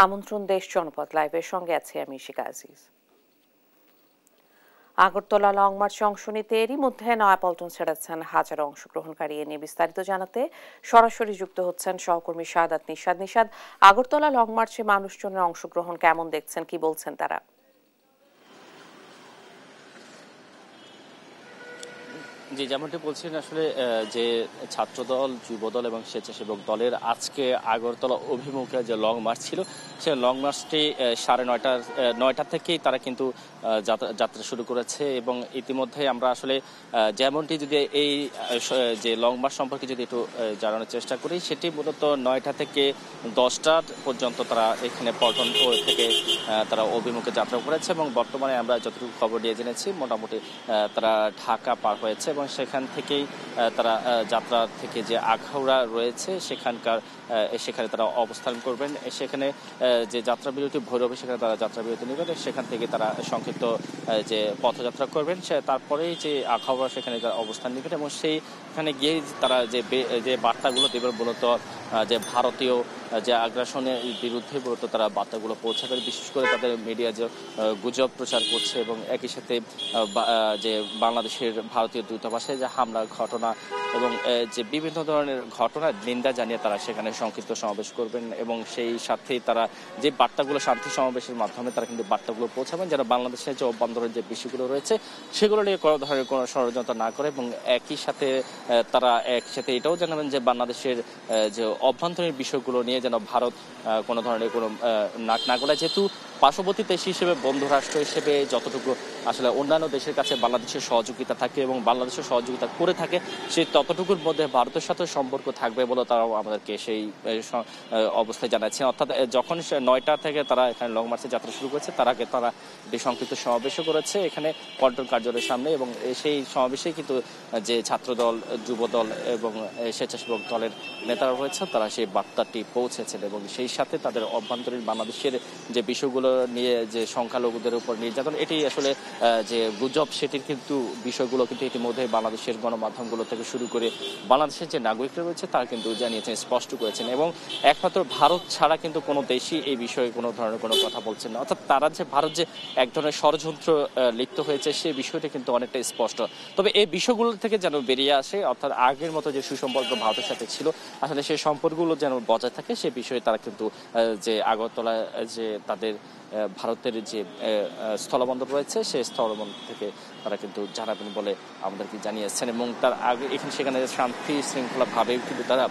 আমন্ত্রণ দেশ জনপদ লাইভের সঙ্গে আছি আমি শিকা আজিজ। আগরতলা লং মার্চে অংশ নিতে এরই মধ্যে নয়াপল্টন ছেড়েছেন হাজারো অংশগ্রহণকারী। এ নিয়ে বিস্তারিত জানাতে সরাসরি যুক্ত হচ্ছেন সহকর্মী শাহাদাত নিশাদ। নিশাদ, আগরতলা লং মার্চে মানুষজনের অংশগ্রহণ কেমন দেখছেন, কি বলছেন তারা? জি, যেমনটি বলছেন আসলে যে ছাত্রদল, যুবদল এবং স্বেচ্ছাসেবক দলের আজকে আগরতলা অভিমুখে যে লং মার্চ ছিল, সে লং মার্চটি 9:30 থেকেই তারা কিন্তু যাত্রা শুরু করেছে। এবং ইতিমধ্যে আমরা আসলে যেমনটি যদি এই যে লং মার্চ সম্পর্কে যদি একটু জানানোর চেষ্টা করি, সেটি মূলত 9টা থেকে 10টা পর্যন্ত তারা এখানে পল্টন থেকে তারা অভিমুখে যাত্রা করেছে। এবং বর্তমানে আমরা যতটুকু খবর নিয়ে জেনেছি, মোটামুটি তারা ঢাকা পার হয়েছে এবং সেখান থেকেই তারা যাত্রা থেকে যে আখাউড়া রয়েছে সেখানে তারা অবস্থান করবেন। সেখানে যে যাত্রা বিরতি ভৈরবে, সেখানে তারা যাত্রা বিরতি নেবেন। সেখান থেকে তারা সংক্ষিপ্ত যে পথযাত্রা করবেন, তারপরেই যে আখাউড়া সেখানে তারা অবস্থান নেবেন এবং সেইখানে গিয়ে তারা যে বার্তাগুলো দেবেন, মূলত যে ভারতীয় যে আগ্রাসনের বিরুদ্ধে মূলত তারা বার্তাগুলো পৌঁছাবেন। বিশেষ করে তাদের মিডিয়া যে গুজব প্রচার করছে এবং একই সাথে যে বাংলাদেশের ভারতীয় দূতাবাসে যে হামলার ঘটনা এবং যে বিভিন্ন ধরনের ঘটনার নিন্দা জানিয়ে তারা সেখানে সংক্ষিপ্ত সমাবেশ করবেন। এবং সেই সাথেই তারা যে বার্তাগুলো শান্তি সমাবেশের মাধ্যমে তারা কিন্তু বার্তাগুলো পৌঁছাবেন, যারা বাংলাদেশের যে অভ্যন্তরীণ যে বিষয়গুলো রয়েছে সেগুলো নিয়ে কোনো ধরনের কোনো ষড়যন্ত্র না করে। এবং একই সাথে তারা এটাও জানাবেন যে বাংলাদেশের যে অভ্যন্তরীণ বিষয়গুলো নিয়ে যেন ভারত কোনো ধরনের কোনো নাক না গলায়। যেহেতু পার্শ্ববর্তী দেশ হিসেবে, বন্ধু রাষ্ট্র হিসেবে যতটুকু আসলে অন্যান্য দেশের কাছে বাংলাদেশের সহযোগিতা থাকে এবং বাংলাদেশের সহযোগিতা করে থাকে, সেই ততটুকুর মধ্যে ভারতের সাথে সম্পর্ক থাকবে বলে তারাও আমাদেরকে সেই অবস্থায় জানাচ্ছেন। অর্থাৎ যখন 9টা থেকে তারা এখানে লং মার্চে যাত্রা শুরু করেছে, তার আগে তারা একটি সংক্ষিপ্ত সমাবেশও করেছে এখানে পল্টন কার্যালয়ের সামনে। এবং সেই সমাবেশেই কিন্তু যে ছাত্রদল, যুবদল এবং স্বেচ্ছাসেবক দলের নেতারা রয়েছে, তারা সেই বার্তাটি পৌঁছেছেন। এবং সেই সাথে তাদের অভ্যন্তরীণ বাংলাদেশের যে বিষয়গুলো নিয়ে যে সংখ্যালঘুদের উপর নির্যাতন, এটি আসলে যে গুজব, সেটির কিন্তু বিষয়গুলো কিন্তু ইতিমধ্যে বাংলাদেশের গণমাধ্যমগুলো থেকে শুরু করে বাংলাদেশের যে নাগরিকরা রয়েছে তারা কিন্তু জানিয়েছেন, স্পষ্ট করেছেন। এবং একমাত্র ভারত ছাড়া কিন্তু কোনো দেশই এই বিষয়ে কোনো ধরনের কোনো কথা বলছেন না। অর্থাৎ ভারত যে এক ধরনের ষড়যন্ত্র লিপ্ত হয়েছে, সেই বিষয়টি কিন্তু অনেকটা স্পষ্ট। তবে এই বিষয়গুলো থেকে যেন বেরিয়ে আসে, অর্থাৎ আগের মতো যে সুসম্পর্ক ভারতের সাথে ছিল, আসলে সেই সম্পর্কগুলো যেন বজায় থাকে, সে বিষয়ে তারা কিন্তু যে আগরতলা যে তাদের ভারতের যে স্থলবন্দর রয়েছে, সেই স্থলবন্দর থেকে তারা কিন্তু জানাবেন বলে আমাদেরকে জানিয়েছেন। এবং তার আগে সেখানে শান্তি শৃঙ্খলাভাবে কিন্তু তারা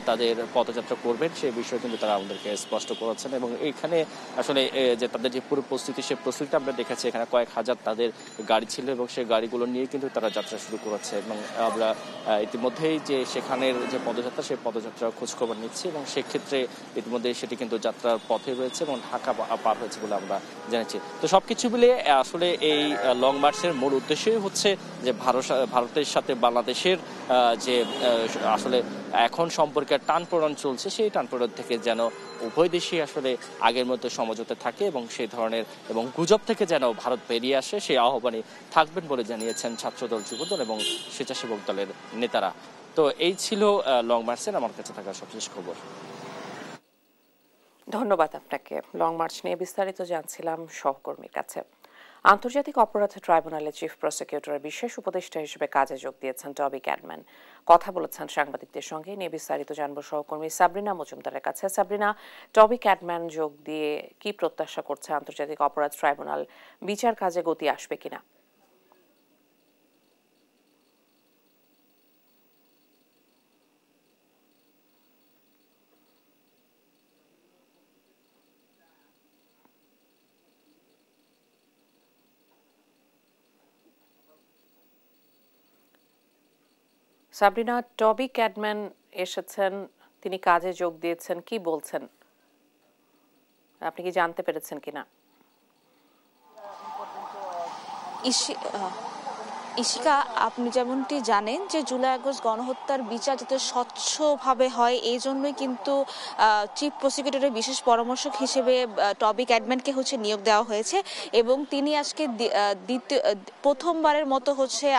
তাদের পদযাত্রা করবেন, সেই বিষয়ে কিন্তু তারা আমাদেরকে স্পষ্ট করেছেন। এবং এখানে আসলে যে তাদের যে পুরো প্রস্তুতি, সেই প্রস্তুতিটা আমরা দেখেছি। এখানে কয়েক হাজার তাদের গাড়ি ছিল এবং সেই গাড়িগুলো নিয়ে কিন্তু তারা যাত্রা শুরু করেছে। এবং আমরা ইতিমধ্যেই যে সেখানের যে পদযাত্রা, সেই পদযাত্রার খোঁজখবর নিচ্ছি এবং সেক্ষেত্রে ইতিমধ্যে সেটি কিন্তু যাত্রার পথে রয়েছে এবং ঢাকা পার হয়েছে বলে আমরা জানাচ্ছি। তো সবকিছু মিলিয়ে আসলে এই লং মার্চের মূল উদ্দেশ্যই হচ্ছে যে ভারতের সাথে বাংলাদেশের যে আসলে এখন সম্পর্কে টানপোড়েন চলছে, সেই টানপোড়েন থেকে যেন উভয় দেশই আসলে আগের মতো সমঝোতা থাকে এবং সেই ধরনের এবং গুজব থেকে যেন ভারত বেরিয়ে আসে, সেই আহ্বানে থাকবেন বলে জানিয়েছেন ছাত্রদল, যুবদল এবং স্বেচ্ছাসেবক দলের নেতারা। তো এই ছিল লং মার্চের আমার কাছে থাকা সবশেষ খবর। ধন্যবাদ আপনাকে। লং মার্চ নিয়ে বিস্তারিত জানছিলাম সহকর্মীর কাছে। আন্তর্জাতিক অপরাধ ট্রাইব্যুনালের চিফ প্রসিকিউটরের বিশেষ উপদেষ্টা হিসেবে কাজে যোগ দিয়েছেন টবি ক্যাডম্যান। কথা বলেছেন সাংবাদিকদের সঙ্গে। নিয়ে বিস্তারিত জানব সহকর্মী সাবরিনা মজুমদারের কাছে। সাবরিনা, টবি ক্যাডম্যান যোগ দিয়ে কি প্রত্যাশা করছে আন্তর্জাতিক অপরাধ ট্রাইব্যুনাল? বিচার কাজে গতি আসবে কিনা? সাবরিনা, টবি ক্যাডম্যান এসেছেন, তিনি কাজে যোগ দিয়েছেন, কি বলছেন? আপনি কি জানতে পেরেছেন কিনা? ইশিকা, আপনি যেমনটি জানেন যে জুলাই আগস্ট গণহত্যার বিচার যাতে স্বচ্ছভাবে হয় এই জন্যই কিন্তু চিফ প্রসিকিউটরের বিশেষ পরামর্শক হিসেবে টবি ক্যাডম্যানকে নিয়োগ দেওয়া হয়েছে এবং তিনি আজকে প্রথমবারের মতো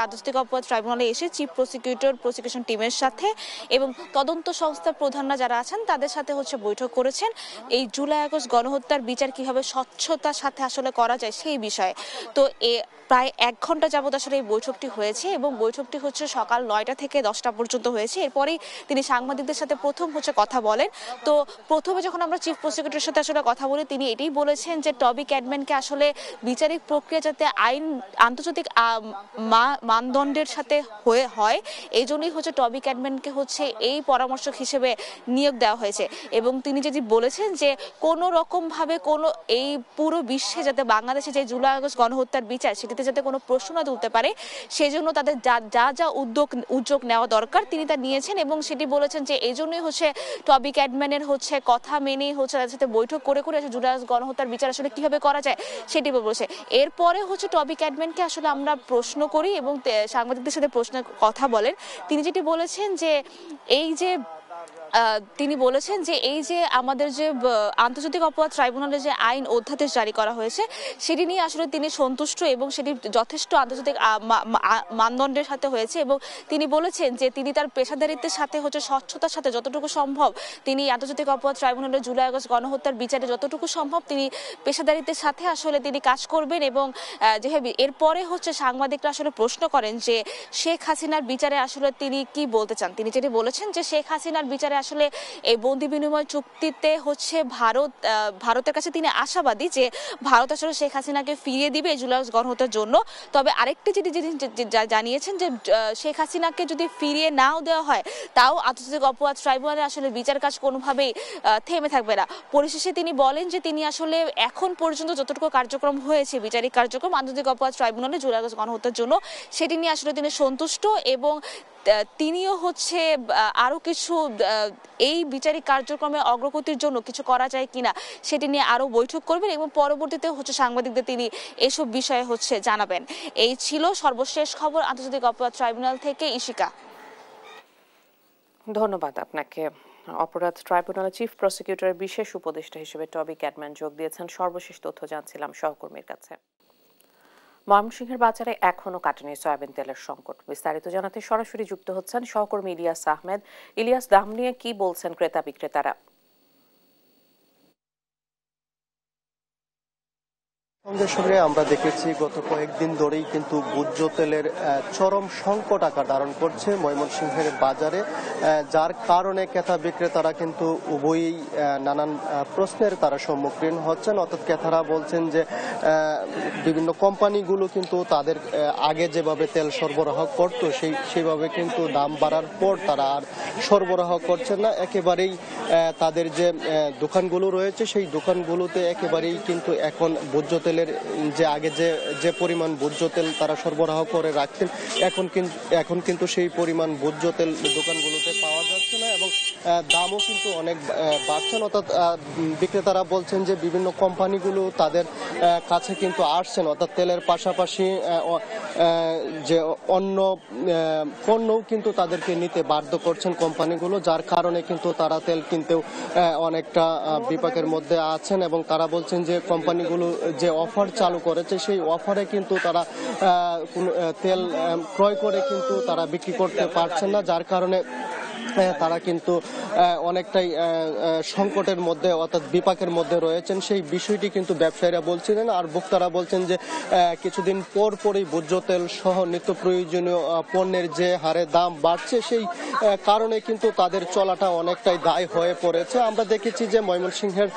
আন্তর্জাতিক অপরাধ ট্রাইব্যুনালে এসে চিফ প্রসিকিউটর প্রসিকিউশন টিমের সাথে এবং তদন্ত সংস্থার প্রধানরা যারা আছেন তাদের সাথে বৈঠক করেছেন এই জুলাই আগস্ট গণহত্যার বিচার কিভাবে স্বচ্ছতার সাথে আসলে করা যায় সেই বিষয়ে। তো প্রায় 1 ঘন্টা যাবত আসলে এই বৈঠকটি হয়েছে এবং বৈঠকটি সকাল 9টা থেকে 10টা পর্যন্ত হয়েছে। এরপরেই তিনি সাংবাদিকদের সাথে প্রথম কথা বলেন। তো প্রথমে যখন আমরা চিফ প্রসিকিউটরের সাথে কথা বলি তিনি এটাই বলেছেন যে টবি ক্যাডম্যানকে আসলে বিচারিক প্রক্রিয়া যাতে আন্তর্জাতিক মানদণ্ডের সাথে হয় এই জন্যই টবি ক্যাডম্যানকে এই পরামর্শক হিসেবে নিয়োগ দেওয়া হয়েছে এবং তিনি যদি বলেছেন যে কোনো রকম ভাবে এই পুরো বিশ্বে যাতে বাংলাদেশে যে জুলাই আগস্ট গণহত্যার বিচার সেটিতে যাতে কোনো প্রশ্ন না তুলতে পারে সেজন্য তাদের যা উদ্যোগ নেওয়া দরকার তিনি তা নিয়েছেন এবং সেটি বলেছেন যে এই জন্যই টবি ক্যাডম্যানের তাদের সাথে বৈঠক করে জুলাই আগস্ট গণহত্যার বিচার আসলে কিভাবে করা যায় সেটি বলেছে। এরপরে টবি ক্যাডম্যানকে আসলে আমরা প্রশ্ন করি এবং সাংবাদিকদের সাথে কথা বলেন। তিনি যেটি বলেছেন যে এই যে আমাদের যে আন্তর্জাতিক অপরাধ ট্রাইব্যুনালে যে আইন অধ্যাদেশ জারি করা হয়েছে সেটি নিয়ে আসলে তিনি সন্তুষ্ট এবং সেটি যথেষ্ট আন্তর্জাতিক মানদণ্ডের সাথে হয়েছে এবং তিনি বলেছেন যে তিনি তার পেশাদারিত্বের সাথে স্বচ্ছতার সাথে যতটুকু সম্ভব তিনি আন্তর্জাতিক অপরাধ ট্রাইব্যুনালে জুলাই আগস্ট গণহত্যার বিচারে যতটুকু সম্ভব তিনি পেশাদারিত্বের সাথে আসলে তিনি কাজ করবেন এবং যেভাবে এরপরে সাংবাদিকরা আসলে প্রশ্ন করেন যে শেখ হাসিনার বিচারে আসলে তিনি কি বলতে চান। তিনি যেটি বলেছেন যে শেখ হাসিনার বিচারে আসলে এই বন্দি বিনিময় চুক্তিতে ভারতের কাছে তিনি আশাবাদী যে ভারত আসলে শেখ হাসিনাকে ফিরিয়ে দিবে জুলাই আগস্ট গণহত্যার জন্য। তবে আরেকটি যেটি জানিয়েছেন যে শেখ হাসিনাকে যদি ফিরিয়ে নাও দেওয়া হয় তাও আন্তর্জাতিক অপরাধ ট্রাইব্যুনালে আসলে বিচার কাজ কোনোভাবেই থেমে থাকবে না। পরিশেষে তিনি বলেন যে তিনি আসলে এখন পর্যন্ত যতটুকু কার্যক্রম হয়েছে বিচারিক কার্যক্রম আন্তর্জাতিক অপরাধ ট্রাইব্যুনালে জুলাই আগস্ট গণহত্যার জন্য সেটি নিয়ে আসলে তিনি সন্তুষ্ট এবং তিনিও আরো কিছু এই বিচারিক কার্যক্রমে অগ্রগতির জন্য কিছু করা যায় কিনা সেটি নিয়ে আরো বৈঠক করবেন এবং পরবর্তীতে সাংবাদিকদের তিনি এসব বিষয়ে জানাবেন। এই ছিল সর্বশেষ খবর আন্তর্জাতিক অপরাধ ট্রাইব্যুনাল থেকে। ইশিকা, ধন্যবাদ আপনাকে। অপরাধ ট্রাইব্যুনালের চিফ প্রসিকিউটরের বিশেষ উপদেষ্টা হিসেবে টবি ক্যাডম্যান যোগ দিয়েছেন। সর্বশেষ তথ্য জানছিলাম সহকর্মীর কাছে। ময়মনসিংহের বাজারে এখনো কাটেনি সয়াবিন তেলের সংকট। বিস্তারিত জানাতে সরাসরি যুক্ত হচ্ছেন সহকর্মী ইলিয়াস আহমেদ। ইলিয়াস, দাম নিয়ে কি বলছেন ক্রেতা বিক্রেতারা? সঙ্গে সঙ্গে আমরা দেখেছি গত কয়েকদিন ধরেই কিন্তু ভোজ্য তেলের চরম সংকট আকার ধারণ করছে ময়মনসিংহের বাজারে, যার কারণে ক্রেতা বিক্রেতারা কিন্তু উভয়ই নানান প্রশ্নের তারা সম্মুখীন হচ্ছেন। অর্থাৎ ক্রেতারা বলছেন যে বিভিন্ন কোম্পানিগুলো কিন্তু তাদের আগে যেভাবে তেল সরবরাহ করত সেইভাবে কিন্তু দাম বাড়ার পর তারা আর সরবরাহ করছেন না। একেবারেই তাদের যে দোকানগুলো রয়েছে সেই দোকানগুলোতে একেবারেই কিন্তু এখন ভোজ্য তেলের যে আগে যে পরিমাণ ভোজ্য তেল তারা সরবরাহ করে রাখতেন এখন কিন্তু সেই পরিমাণ ভোজ্য তেল দোকানগুলোতে পাওয়া যাচ্ছে না এবং দামও কিন্তু অনেক বাড়ছে। অর্থাৎ বিক্রেতারা বলছেন যে বিভিন্ন কোম্পানিগুলো তাদের কাছে কিন্তু আসছেন, অর্থাৎ তেলের পাশাপাশি যে অন্য পণ্যও কিন্তু তাদেরকে নিতে বাধ্য করছেন কোম্পানিগুলো, যার কারণে কিন্তু তারা তেল কিনতেও অনেকটা বিপাকের মধ্যে আছেন এবং তারা বলছেন যে কোম্পানিগুলো যে অফার চালু করেছে সেই অফারে কিন্তু তারা তেল ক্রয় করে কিন্তু তারা বিক্রি করতে পারছেন না, যার কারণে তারা কিন্তু অনেকটাই সংকটের মধ্যে অর্থাৎ বিপাকের মধ্যে রয়েছেন। সেই বিষয়টি কিন্তু ব্যবসায়ীরা বলছিলেন আর ভোক্তারা বলছেন যে কিছুদিন পরই ভোজ্য তেল সহ নিত্য প্রয়োজনীয় পণ্যের যে হারে দাম বাড়ছে সেই কারণে কিন্তু তাদের চলাটা অনেকটাই দায় হয়ে পড়েছে। আমরা দেখেছি যে ময়মনসিংহের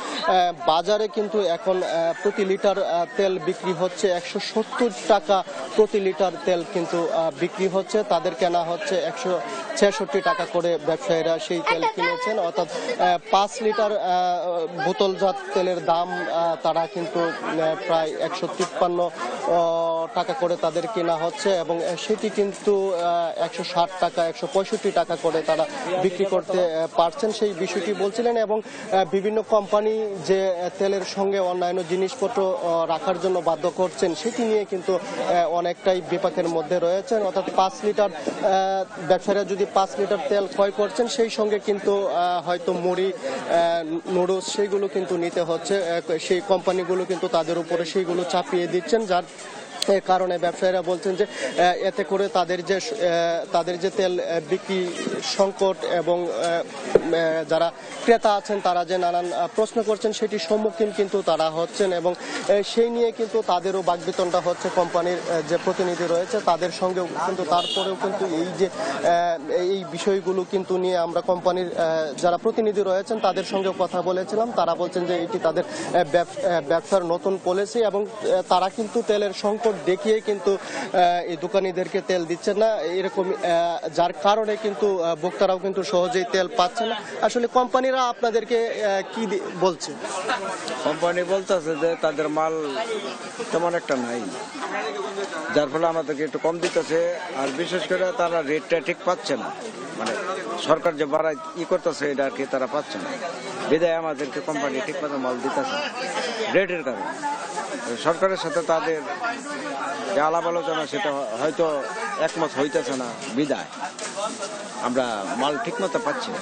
বাজারে কিন্তু এখন প্রতি লিটার তেল বিক্রি হচ্ছে 170 টাকা প্রতি লিটার তেল কিন্তু বিক্রি হচ্ছে, তাদের কেনা হচ্ছে 166 টাকা করে ব্যবসায়ীরা সেই তেল কিনেছেন, অর্থাৎ 5 লিটার বোতলজাত তেলের দাম তারা কিন্তু প্রায় 153 টাকা করে তাদের কেনা হচ্ছে এবং সেটি কিন্তু 160 টাকা 165 টাকা করে তারা বিক্রি করতে পারছেন, সেই বিষয়টি বলছিলেন। এবং বিভিন্ন কোম্পানি যে তেলের সঙ্গে অন্যান্য জিনিসপত্র রাখার জন্য বাধ্য করছেন সেটি নিয়ে কিন্তু অনেকটাই বিপাকের মধ্যে রয়েছেন, অর্থাৎ 5 লিটার ব্যবসায়ীরা যদি 5 লিটার তেল ক্রয় করছেন সেই সঙ্গে কিন্তু হয়তো মুড়ি নুডলস সেইগুলো কিন্তু নিতে হচ্ছে, সেই কোম্পানিগুলো কিন্তু তাদের উপরে সেইগুলো চাপিয়ে দিচ্ছেন, যার কারণে ব্যবসায়ীরা বলছেন যে এতে করে তাদের যে তেল বিক্রি সংকট এবং যারা ক্রেতা আছেন তারা যে নানান প্রশ্ন করছেন সেটির সম্মুখীন কিন্তু তারা হচ্ছেন এবং সেই নিয়ে কিন্তু তাদেরও বাকবিতণ্ডা হচ্ছে কোম্পানির যে প্রতিনিধি রয়েছে তাদের সঙ্গেও। কিন্তু তারপরেও কিন্তু এই বিষয়গুলো কিন্তু নিয়ে আমরা কোম্পানির যারা প্রতিনিধি রয়েছেন তাদের সঙ্গে কথা বলেছিলাম, তারা বলছেন যে এটি তাদের ব্যবসার নতুন পলিসি এবং তারা কিন্তু তেলের সংকট দেখিয়ে কিন্তু এই দোকানিদেরকে তেল দিচ্ছেন না এরকম, যার কারণে কিন্তু ভোক্তারাও কিন্তু সহজেই তেল পাচ্ছে না। আসলে কোম্পানিরা আপনাদেরকে কি বলছে? কোম্পানি বলতেছে যে তাদের মাল তেমন একটা নাই, যার ফলে আমাদেরকে একটু কম দিতেছে, আর বিশেষ করে তারা রেটটা ঠিক পাচ্ছে না, মানে সরকার যে বাড়ায় করতেছে এটা আর কি তারা পাচ্ছে না, বিদায় আমাদেরকে কোম্পানি ঠিক মতো মাল দিতেছে রেটের কারণে। সরকারের সাথে তাদের যে আলাপ আলোচনা সেটা হয়তো একমত হইতেছে না, বিদায় আমরা মাল ঠিক মতো পাচ্ছি না।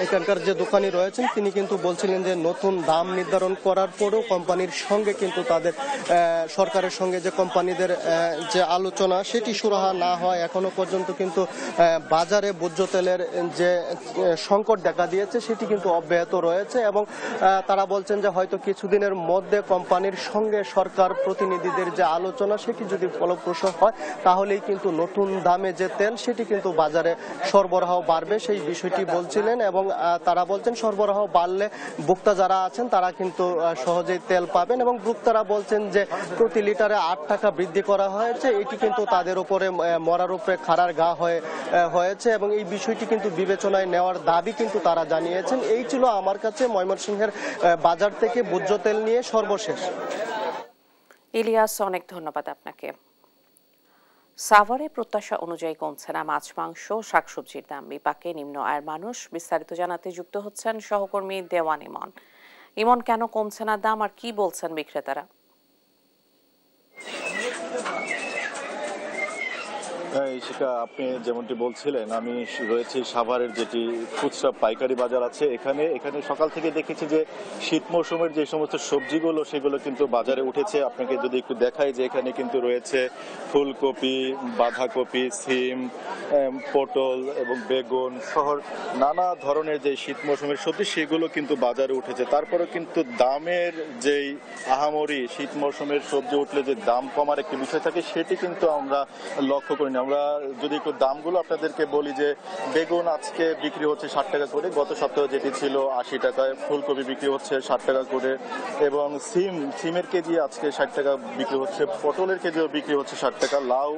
এখানকার যে দোকানি রয়েছেন তিনি কিন্তু বলছিলেন যে নতুন দাম নির্ধারণ করার পরেও কোম্পানির সঙ্গে কিন্তু তাদের সরকারের সঙ্গে যে কোম্পানিদের যে আলোচনা সেটি সুরাহা না হয় এখনো পর্যন্ত কিন্তু বাজারে ভোজ্য তেলের যে সংকট দেখা দিয়েছে সেটি কিন্তু অব্যাহত রয়েছে এবং তারা বলছেন যে হয়তো কিছুদিনের মধ্যে কোম্পানির সঙ্গে সরকার প্রতিনিধিদের যে আলোচনা সেটি যদি ফলপ্রসূ হয় তাহলেই কিন্তু নতুন দামে যে তেল সেটি কিন্তু বাজারে সরবরাহ বাড়বে, সেই বিষয়টি বলছিলেন। এবং তারা বলছেন সরবরাহ বাড়লে ভোক্তা যারা আছেন তারা কিন্তু সহজেই তেল পাবেন এবং ভোক্তারা বলছেন যে প্রতি লিটারে 8 টাকা বৃদ্ধি করা হয়েছে, এটি কিন্তু তাদের উপরে মরার উপরে খাড়ার ঘা হয়েছে এবং এই বিষয়টি কিন্তু বিবেচনায় নেওয়ার দাবি কিন্তু তারা জানিয়েছেন। এই ছিল আমার কাছে ময়মনসিংহের বাজার থেকে ভোজ্য তেল নিয়ে সর্বশেষ। ইলিয়াস, অনেক ধন্যবাদ আপনাকে। সাভারে প্রত্যাশা অনুযায়ী কমছে না মাছ, মাংস, শাকসবজির দাম, বিপাকে নিম্ন আয়ের মানুষ। বিস্তারিত জানাতে যুক্ত হচ্ছেন সহকর্মী দেওয়ান ইমন। ইমন, কেন কমছে না দাম আর কি বলছেন বিক্রেতারা? সেটা আপনি যেমনটি বলছিলেন, আমি রয়েছি সাভারের যেটি খুচরা পাইকারি বাজার আছে এখানে সকাল থেকে দেখেছি যে শীত মৌসুমের যে সমস্ত সবজিগুলো সেগুলো কিন্তু বাজারে উঠেছে। আপনাকে যদি একটু দেখাই যে এখানে কিন্তু রয়েছে ফুলকপি, বাঁধাকপি, সিম, পটল এবং বেগুন সহ নানা ধরনের যে শীত মৌসুমের সবজি সেগুলো কিন্তু বাজারে উঠেছে। তারপরে কিন্তু দামের যেই আহামরি শীত মৌসুমের সবজি উঠলে যে দাম কমার একটি বিষয় থাকে সেটি কিন্তু আমরা লক্ষ্য করি না। আমরা যদি একটু দামগুলো আপনাদেরকে বলি যে বেগুন আজকে বিক্রি হচ্ছে 60 টাকা করে, গত সপ্তাহে যেটি ছিল 80 টাকায়, ফুলকপি বিক্রি হচ্ছে 60 টাকা করে এবং সিমের কেজি আজকে 60 টাকা বিক্রি হচ্ছে, পটলের কেজিও বিক্রি হচ্ছে 60 টাকা, লাউ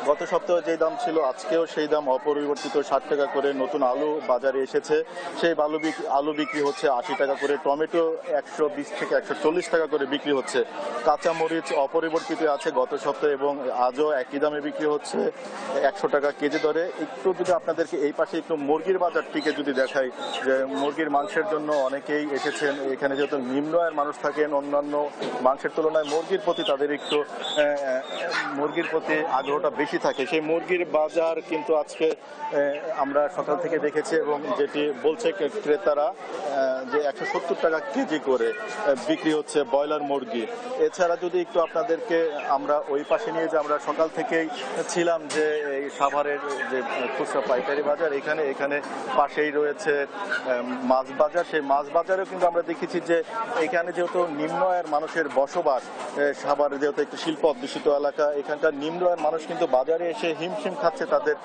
গত সপ্তাহে যেই দাম ছিল আজকেও সেই দাম অপরিবর্তিত 60 টাকা করে। নতুন আলু বাজারে এসেছে, সেই আলু বিক্রি হচ্ছে 80 টাকা করে, টমেটো 120 থেকে 140 টাকা করে বিক্রি হচ্ছে, কাঁচামরিচ অপরিবর্তিত আছে গত সপ্তাহে এবং আজও একই দামে বিক্রি হচ্ছে 100 টাকা কেজি দরে। একটু যদি আপনাদেরকে এই পাশে একটু মুরগির বাজারটিকে যদি দেখাই, যে মুরগির মাংসের জন্য অনেকেই এসেছেন এখানে, যেহেতু নিম্ন আয়ের মানুষ থাকেন অন্যান্য মাংসের তুলনায় মুরগির প্রতি তাদের একটু আগ্রহটা বেশি থাকে, সেই মুরগির বাজার কিন্তু আজকে আমরা সকাল থেকে দেখেছি এবং যেটি বলছে ক্রেতারা যে 170 টাকা কেজি করে বিক্রি হচ্ছে ব্রয়লার মুরগি। এছাড়া যদি একটু আপনাদেরকে আমরা ওই পাশে নিয়ে যে আমরা সকাল থেকেই ছিলাম যে এই সাভারের যে খুচরা পাইকারি বাজার এখানে পাশেই রয়েছে মাছ বাজার, সেই মাছ বাজারেও কিন্তু আমরা দেখেছি যে এখানে যেহেতু নিম্ন আয়ের মানুষের বসবাস, সাভারে যেহেতু একটি শিল্প অধ্যুষিত এলাকা, এখানকার নিম্ন আয়ের মানুষ কিন্তু বাজারে এসে হিমশিম খাচ্ছে তাদের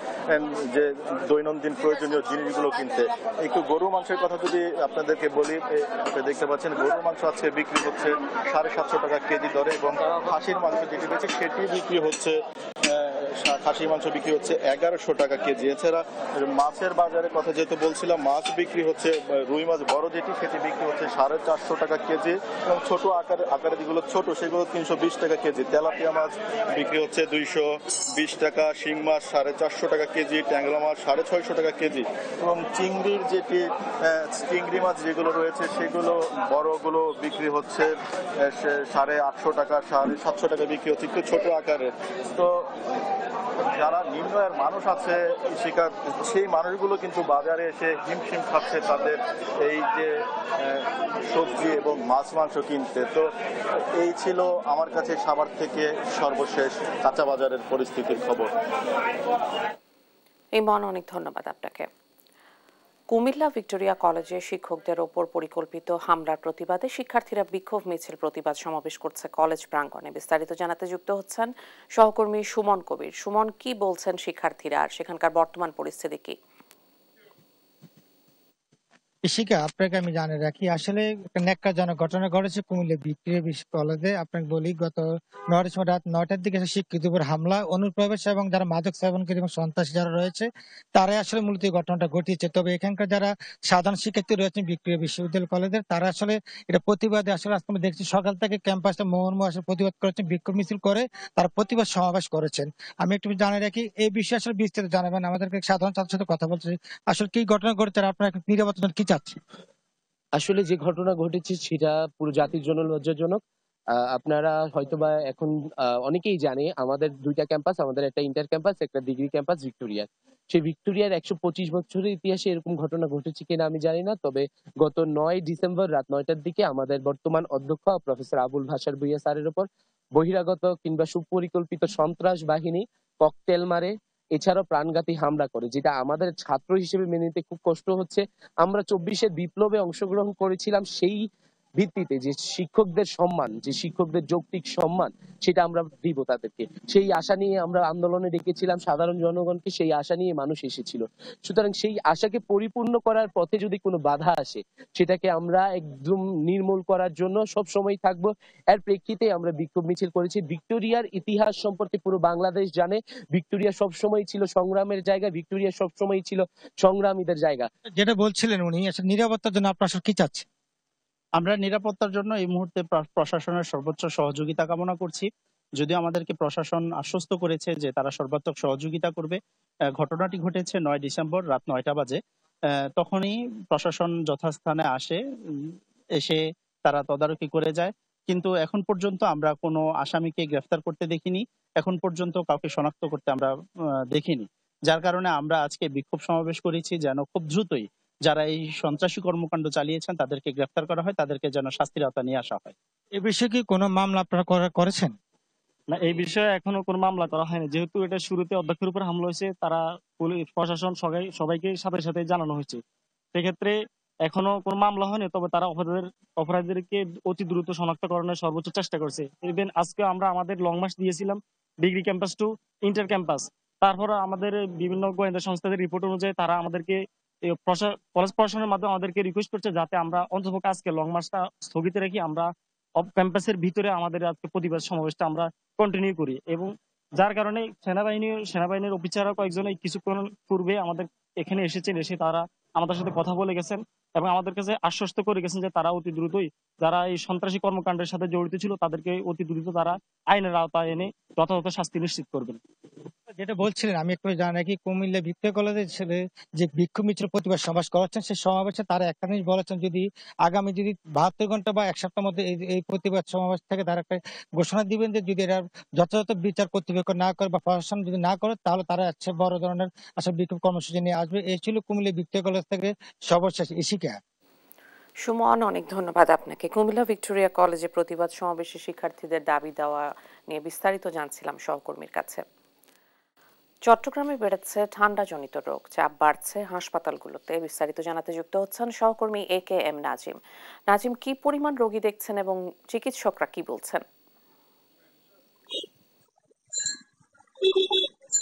যে দৈনন্দিন প্রয়োজনীয় জিনিসগুলো কিনতে। একটু গরু মাংসের কথা যদি আপনাদেরকে বলি, দেখতে পাচ্ছেন গরুর মাংস আজকে বিক্রি হচ্ছে 750 টাকা কেজি দরে এবং খাসির মাংস যেটি রয়েছে সেটি বিক্রি হচ্ছে খাসির মাংস বিক্রি হচ্ছে 1100 টাকা কেজি। এছাড়া মাছের বাজারের কথা যেহেতু বলছিলাম, মাছ বিক্রি হচ্ছে, রুই মাছ বড় যেটি সেটি বিক্রি হচ্ছে 450 টাকা কেজি, এবং ছোট আকারে যেগুলো ছোট সেগুলো 320 টাকা কেজি। তেলাপিয়া মাছ বিক্রি হচ্ছে 220 টাকা, শিং মাছ 450 টাকা কেজি, ট্যাংরা মাছ 650 টাকা কেজি, এবং চিংড়ি মাছ যেগুলো রয়েছে সেগুলো বড়গুলো বিক্রি হচ্ছে 850 টাকা, 750 টাকা বিক্রি হচ্ছে একটু ছোট আকারের। তো যারা নিম্ন আয়ের মানুষ আছে সেই মানুষগুলো কিন্তু বাজারে এসে হিমশিম খাচ্ছে তাদের এই যে সবজি এবং মাছ মাংস কিনতে। তো এই ছিল আমার কাছে সাভার থেকে সর্বশেষ কাঁচা বাজারের পরিস্থিতির খবর। ইমন, অনেক ধন্যবাদ আপনাকে। কুমিল্লা ভিক্টোরিয়া কলেজে শিক্ষকদের ওপর পরিকল্পিত হামলার প্রতিবাদে শিক্ষার্থীরা বিক্ষোভ মিছিল প্রতিবাদ সমাবেশ করছে কলেজ প্রাঙ্গণে। বিস্তারিত জানাতে যুক্ত হচ্ছেন সহকর্মী সুমন কবির। সুমন, কি বলছেন শিক্ষার্থীরা আর সেখানকার বর্তমান পরিস্থিতি কি? শিখা, আপনাকে আমি জানিয়ে রাখি, আসলে একটা ন্যাক্কারজনক ঘটনা ঘটেছে কুমিল্লা ভিক্টোরিয়া কলেজে। আপনাকে বলি, গত 9 ডিসেম্বর রাত 9টার দিকে শিক্ষকদের উপর হামলা, অনুপ্রবেশ এবং যারা মাদক সেবনকারী এবং সন্ত্রাসী যারা রয়েছে তারাই আসলে মূলত এই ঘটনাটা ঘটিয়েছে। তবে এখানকার যারা সাধারণ শিক্ষার্থী রয়েছেন ভিক্টোরিয়া বিশ্ববিদ্যালয় কলেজের, তারা আসলে এটা প্রতিবাদে আসলে আজকে আমরা দেখছি সকাল থেকে ক্যাম্পাসটা মোহনমো আসলে প্রতিবাদ করেছেন, বিক্ষোভ মিছিল করে তারা প্রতিবাদ সমাবেশ করেছেন। আমি একটু জানিয়ে রাখি, এই বিষয়ে আসলে বিস্তারিত জানাবেন আমাদেরকে সাধারণ ছাত্রের সাথে কথা বলছি। আসলে কি ঘটনা ঘটেছে, আপনার নিরাপত্তার কি চাচ্ছে? আসলে যে ঘটনা ঘটেছে সেটা পুরো জাতির জন্য লজ্জাজনক। আপনারা হয়তোবা এখন অনেকেই জানে আমাদের 2টা ক্যাম্পাস, আমাদের একটা ইন্টার ক্যাম্পাস, একটা ডিগ্রি ক্যাম্পাস ভিক্টোরিয়ার। সেই ভিক্টোরিয়ার 125 বছরের ইতিহাসে এরকম ঘটনা ঘটেছে কিনা আমি জানি না। তবে গত 9 ডিসেম্বর রাত 9টার দিকে আমাদের বর্তমান অধ্যক্ষ প্রফেসর আবুল ভাষার ভুইয়া স্যারের উপর বহিরাগত কিংবা সুপরিকল্পিত সন্ত্রাস বাহিনী ককটেল মারে, এছাড়াও প্রাণঘাতী হামলা করে, যেটা আমাদের ছাত্র হিসেবে মেনে নিতে খুব কষ্ট হচ্ছে। আমরা 24-এর বিপ্লবে অংশগ্রহণ করেছিলাম সেই ভিত্তিতে যে শিক্ষকদের সম্মান, যে শিক্ষকদের যৌক্তিক সম্মান, সেটা আমরা দিব তাদেরকে। সেই আশা নিয়ে আমরা আন্দোলনে ডেকেছিলাম সাধারণ জনগণকে, সেই আশা নিয়ে মানুষ এসেছিল। সুতরাং সেই আশাকে পরিপূর্ণ করার পথে যদি কোনো বাধা আসে, সেটাকে আমরা একদম নির্মূল করার জন্য সব সময় থাকবো। এর প্রেক্ষিতে আমরা বিক্ষোভ মিছিল করেছি। ভিক্টোরিয়ার ইতিহাস সম্পর্কে পুরো বাংলাদেশ জানে। ভিক্টোরিয়া সবসময় ছিল সংগ্রামের জায়গা, ভিক্টোরিয়া সবসময় ছিল সংগ্রামীদের জায়গা। যেটা বলছিলেন উনি, আসলে নিরাপত্তার জন্য আপনার আসলে কি চাচ্ছে? আমরা নিরাপত্তার জন্য এই মুহূর্তে প্রশাসনের সর্বোচ্চ সহযোগিতা কামনা করছি। যদিও আমাদেরকে প্রশাসন আশ্বস্ত করেছে যে তারা সর্বাত্মক সহযোগিতা করবে। ঘটনাটি ঘটেছে 9 ডিসেম্বর রাত 9টা বাজে। তখনই প্রশাসন যথাস্থানে আসে, এসে তারা তদারকি করে যায়। কিন্তু এখন পর্যন্ত আমরা কোনো আসামিকে গ্রেফতার করতে দেখিনি, এখন পর্যন্ত কাউকে শনাক্ত করতে আমরা দেখিনি। যার কারণে আমরা আজকে বিক্ষোভ সমাবেশ করেছি যেন খুব দ্রুতই যারা এই সন্ত্রাসী কর্মকাণ্ড চালিয়েছেন তাদেরকে গ্রেফতার করা হয়, তাদেরকে যেন শাস্তির আওতায় নিয়ে আসা হয়। এ বিষয়ে কি কোনো মামলা আপনারা করেছেন? না, এই বিষয়ে এখনো কোনো মামলা করা হয়নি। যেহেতু এটা শুরুতে অধ্যক্ষের উপর হামলা হয়েছে, তারা পুলিশ প্রশাসন সবাইকে সাথে সাথে জানানো হয়েছে। সেক্ষেত্রে এখনো কোনো মামলা হয়নি, তবে তারা অপরাধীদেরকে অতি দ্রুত শনাক্তকরণের সর্বোচ্চ চেষ্টা করছে। ইভেন আজকে আমরা আমাদের লং মার্চ দিয়েছিলাম degree campus two inter campus. তারপর আমাদের বিভিন্ন গোয়েন্দা সংস্থাদের রিপোর্ট অনুযায়ী তারা আমাদেরকে কলেজ প্রশাসনের মাধ্যমে আমাদেরকে রিকোয়েস্ট করছে যাতে আমরা অন্ততপক্ষে আজকে লং মার্চটা স্থগিত রেখে আমরা ক্যাম্পাসের ভিতরে আমাদের আজকে প্রতিবাদ সমাবেশটা আমরা কন্টিনিউ করি। এবং যার কারণে সেনাবাহিনীর অফিসাররা কয়েকজন কিছুক্ষণ পূর্বে আমাদের এখানে এসেছেন, এসে তারা আমাদের সাথে কথা বলে গেছেন এবং আমাদের কাছে আশ্বস্ত করে গেছেন যে তারা অতি দ্রুতই যারা এই সন্ত্রাসী কর্মকাণ্ডের সাথে জড়িত ছিল তাদেরকে অতি দ্রুত তারা আইনের আওতায় এনে যথাযথ শাস্তি নিশ্চিত করবেন। যেটা বলছিলেন, আমি একটু জানি কি, কুমিল্লা ভিক্টোরিয়া কলেজের ছেলে যে বিক্ষোভ মিছিল প্রতিবাদ সমাবেশ করাচ্ছেন, সেই সমাবেশে তারা একটা জিনিস বলেছেন, যদি আগামী 72 ঘন্টা বা এক সপ্তাহের মধ্যে এই প্রতিবাদ সমাবেশ থেকে তারা একটা ঘোষণা দিবেন যে যদি এরা যথাযথ বিচার কর্তৃপক্ষ না করে বা প্রশাসন যদি না করে, তাহলে তারা হচ্ছে বড় ধরনের আসলে বিক্ষোভ কর্মসূচি নিয়ে আসবে। এই ছিল কুমিল্লা ভিক্টোরিয়া কলেজ থেকে সর্বশেষ ইশিকা। সুমন, অনেক ধন্যবাদ আপনাকে। কুমিল্লা ভিক্টোরিয়া কলেজে প্রতিবাদ সমাবেশে শিক্ষার্থীদের দাবি দেওয়া নিয়ে বিস্তারিত জানছিলাম সহকর্মীর কাছে। চট্টগ্রামে বেড়েছে ঠান্ডাজনিত রোগ, চাপ বাড়ছে হাসপাতালগুলোতে। বিস্তারিত জানাতে যুক্ত হচ্ছেন সহকর্মী AKM নাজিম। নাজিম, কি পরিমাণ রোগী দেখছেন এবং চিকিৎসকরা কি বলছেন?